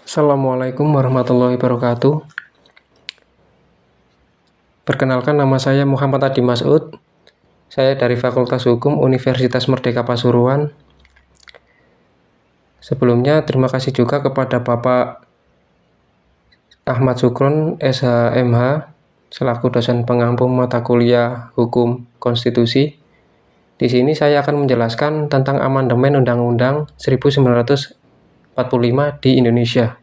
Assalamualaikum warahmatullahi wabarakatuh. Perkenalkan, nama saya Muhammad Adi Mas'ud. Saya dari Fakultas Hukum Universitas Merdeka Pasuruan. Sebelumnya, terima kasih juga kepada Bapak Ahmad Sukron, SHMH, selaku dosen pengampu mata kuliah Hukum Konstitusi. Di sini saya akan menjelaskan tentang amandemen Undang-Undang 1945 di Indonesia.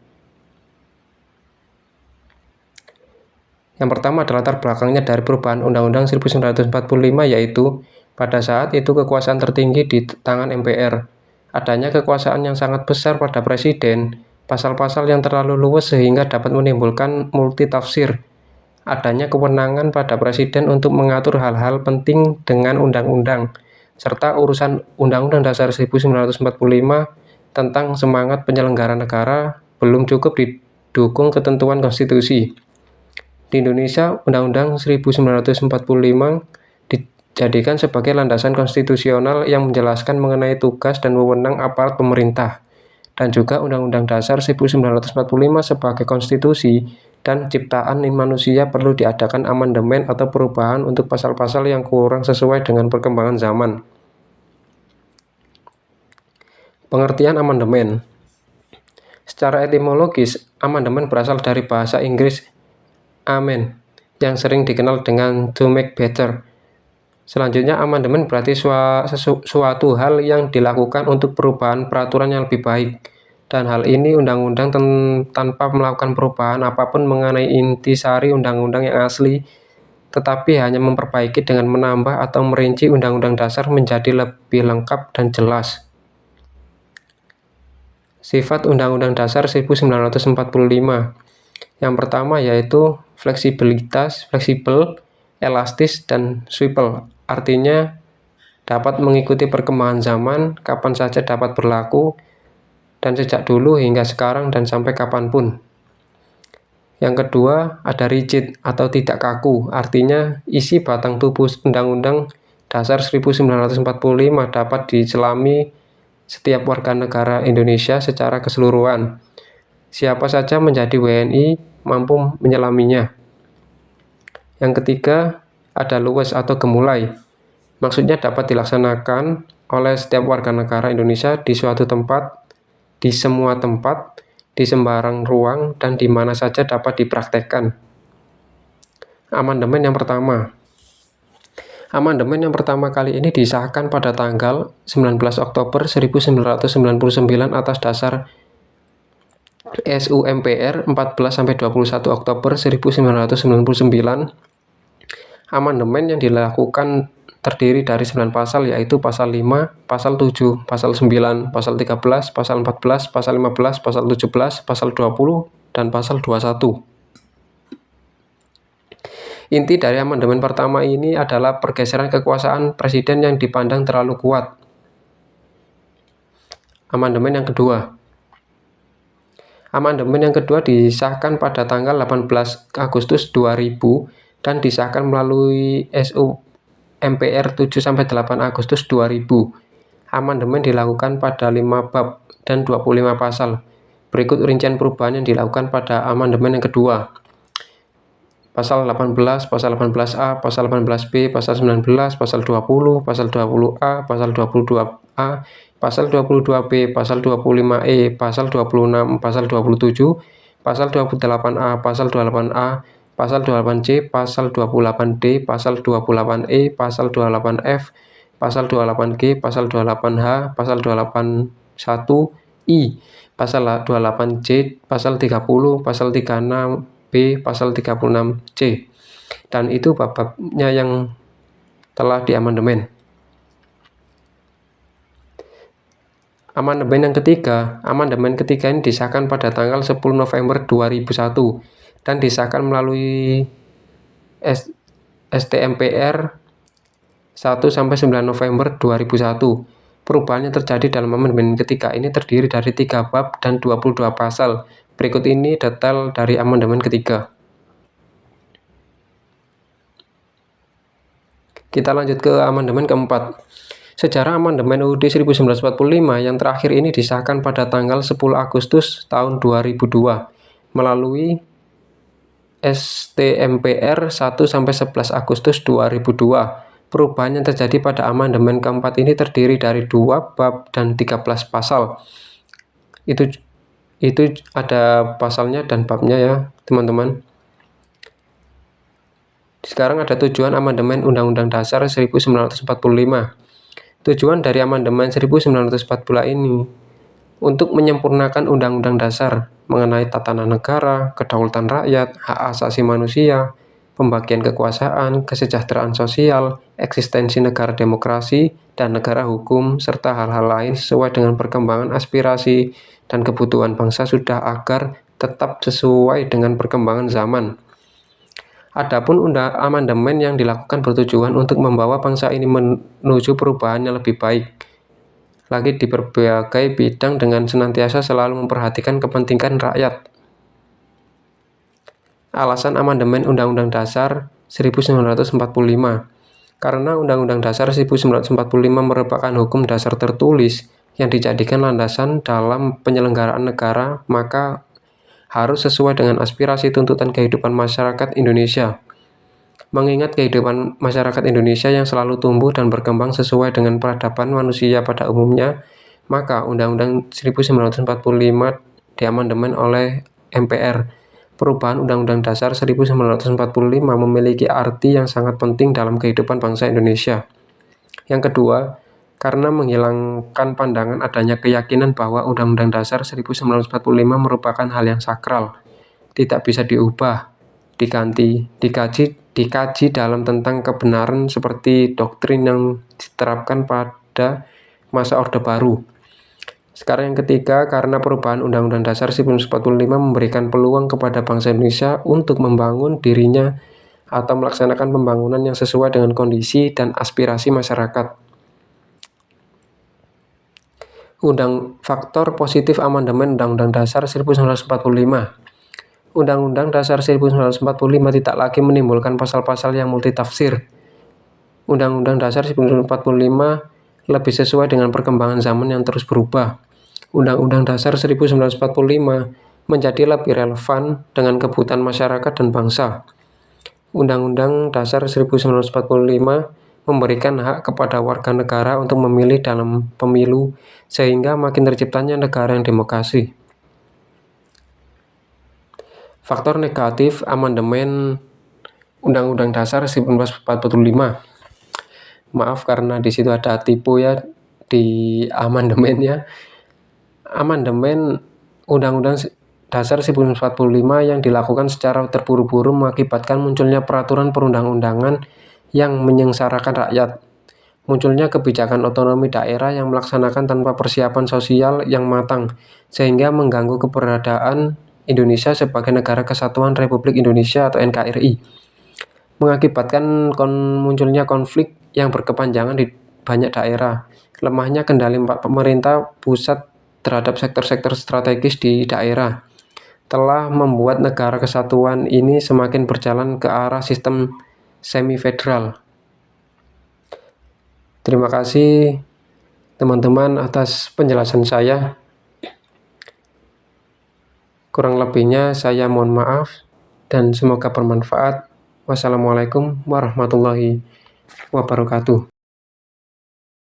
Yang pertama adalah latar belakangnya dari perubahan Undang-Undang 1945, yaitu pada saat itu kekuasaan tertinggi di tangan MPR. Adanya kekuasaan yang sangat besar pada presiden, pasal-pasal yang terlalu luas sehingga dapat menimbulkan multitafsir. Adanya kewenangan pada presiden untuk mengatur hal-hal penting dengan undang-undang, serta urusan Undang-Undang Dasar 1945 tentang semangat penyelenggara negara belum cukup didukung ketentuan konstitusi. Di Indonesia, Undang-Undang 1945 dijadikan sebagai landasan konstitusional yang menjelaskan mengenai tugas dan wewenang aparat pemerintah, dan juga Undang-Undang Dasar 1945 sebagai konstitusi dan ciptaan manusia perlu diadakan amandemen atau perubahan untuk pasal-pasal yang kurang sesuai dengan perkembangan zaman. Pengertian amandemen. Secara etimologis, amandemen berasal dari bahasa Inggris amend, yang sering dikenal dengan to make better. Selanjutnya, amandemen berarti suatu hal yang dilakukan untuk perubahan peraturan yang lebih baik. Dan hal ini undang-undang tanpa melakukan perubahan apapun mengenai intisari undang-undang yang asli, tetapi hanya memperbaiki dengan menambah atau merinci undang-undang dasar menjadi lebih lengkap dan jelas. Sifat Undang-Undang Dasar 1945. Yang pertama yaitu fleksibel, elastis, dan supel. Artinya dapat mengikuti perkembangan zaman, kapan saja dapat berlaku, dan sejak dulu hingga sekarang dan sampai kapanpun. Yang kedua, ada rigid atau tidak kaku. Artinya isi batang tubuh Undang-Undang Dasar 1945 dapat diselami setiap warga negara Indonesia secara keseluruhan. Siapa saja menjadi WNI mampu menyelaminya. Yang ketiga, ada luwes atau gemulai. Maksudnya dapat dilaksanakan oleh setiap warga negara Indonesia di suatu tempat, di semua tempat, di sembarang ruang, dan di mana saja dapat dipraktekkan. Amandemen yang pertama. Amandemen yang pertama kali ini disahkan pada tanggal 19 Oktober 1999 atas dasar SU-MPR 14-21 Oktober 1999. Amandemen yang dilakukan terdiri dari 9 pasal, yaitu pasal 5, pasal 7, pasal 9, pasal 13, pasal 14, pasal 15, pasal 17, pasal 20, dan pasal 21. Inti dari amandemen pertama ini adalah pergeseran kekuasaan presiden yang dipandang terlalu kuat. Amandemen yang kedua. Amandemen yang kedua disahkan pada tanggal 18 Agustus 2000 dan disahkan melalui SU MPR 7-8 Agustus 2000. Amandemen dilakukan pada 5 bab dan 25 pasal. Berikut rincian perubahan yang dilakukan pada amandemen yang kedua. Pasal 18, pasal 18A, pasal 18B, pasal 19, pasal 20, pasal 20A, pasal 22A, pasal 22B, pasal 25E, pasal 26, pasal 27, pasal 28A, pasal 28A, pasal 28C, pasal 28D, pasal 28E, pasal 28F, pasal 28G, pasal 28H, pasal 28.1I, pasal 28C, pasal 30, pasal 36B, pasal 36C. Dan itu bab-babnya yang telah diamandemen. Amandemen yang ketiga. Amandemen ketiga ini disahkan pada tanggal 10 November 2001 dan disahkan melalui STMPR 1-9 November 2001. Perubahan yang terjadi dalam amandemen ketiga ini terdiri dari 3 bab dan 22 pasal. Berikut ini detail dari amandemen ketiga. Kita lanjut ke amandemen keempat. Sejarah amandemen UUD 1945 yang terakhir ini disahkan pada tanggal 10 Agustus tahun 2002 melalui ST-MPR 1-11 Agustus 2002. Perubahan yang terjadi pada amandemen keempat ini terdiri dari 2 bab dan 13 pasal. Itu ada pasalnya dan babnya ya, teman-teman. Sekarang ada tujuan amandemen Undang-Undang Dasar 1945. Tujuan dari amandemen 1945 ini untuk menyempurnakan Undang-Undang Dasar mengenai tatanan negara, kedaulatan rakyat, hak asasi manusia, pembagian kekuasaan, kesejahteraan sosial, eksistensi negara demokrasi, dan negara hukum, serta hal-hal lain sesuai dengan perkembangan aspirasi dan kebutuhan bangsa sudah agar tetap sesuai dengan perkembangan zaman. Adapun amandemen yang dilakukan bertujuan untuk membawa bangsa ini menuju perubahan yang lebih baik lagi di berbagai bidang dengan senantiasa selalu memperhatikan kepentingan rakyat. Alasan amandemen Undang-Undang Dasar 1945. Karena Undang-Undang Dasar 1945 merupakan hukum dasar tertulis yang dijadikan landasan dalam penyelenggaraan negara, maka harus sesuai dengan aspirasi tuntutan kehidupan masyarakat Indonesia. Mengingat kehidupan masyarakat Indonesia yang selalu tumbuh dan berkembang sesuai dengan peradaban manusia pada umumnya, maka Undang-Undang 1945 diamandemen oleh MPR. Perubahan Undang-Undang Dasar 1945 memiliki arti yang sangat penting dalam kehidupan bangsa Indonesia. Yang kedua, karena menghilangkan pandangan adanya keyakinan bahwa Undang-Undang Dasar 1945 merupakan hal yang sakral, tidak bisa diubah, diganti, dikaji dalam tentang kebenaran seperti doktrin yang diterapkan pada masa Orde Baru. Sekarang yang ketiga, karena perubahan Undang-Undang Dasar 1945 memberikan peluang kepada bangsa Indonesia untuk membangun dirinya atau melaksanakan pembangunan yang sesuai dengan kondisi dan aspirasi masyarakat. Faktor positif amandemen Undang-Undang Dasar 1945. Undang-Undang Dasar 1945 tidak lagi menimbulkan pasal-pasal yang multitafsir. Undang-Undang Dasar 1945 lebih sesuai dengan perkembangan zaman yang terus berubah. Undang-Undang Dasar 1945 menjadi lebih relevan dengan kebutuhan masyarakat dan bangsa. Undang-Undang Dasar 1945 memberikan hak kepada warga negara untuk memilih dalam pemilu, sehingga makin terciptanya negara yang demokrasi. Faktor negatif amandemen Undang-Undang Dasar 1945. Maaf karena di situ ada tipu ya di amandemennya. Amandemen Undang-Undang Dasar 1945 yang dilakukan secara terburu-buru mengakibatkan munculnya peraturan perundang-undangan yang menyengsarakan rakyat. Munculnya kebijakan otonomi daerah yang melaksanakan tanpa persiapan sosial yang matang, sehingga mengganggu keberadaan Indonesia sebagai negara kesatuan Republik Indonesia atau NKRI. Mengakibatkan munculnya konflik yang berkepanjangan di banyak daerah. Lemahnya kendali pemerintah pusat terhadap sektor-sektor strategis di daerah telah membuat negara kesatuan ini semakin berjalan ke arah sistem semi-federal. Terima kasih teman-teman atas penjelasan saya. Kurang lebihnya saya mohon maaf dan semoga bermanfaat. Wassalamualaikum warahmatullahi wabarakatuh.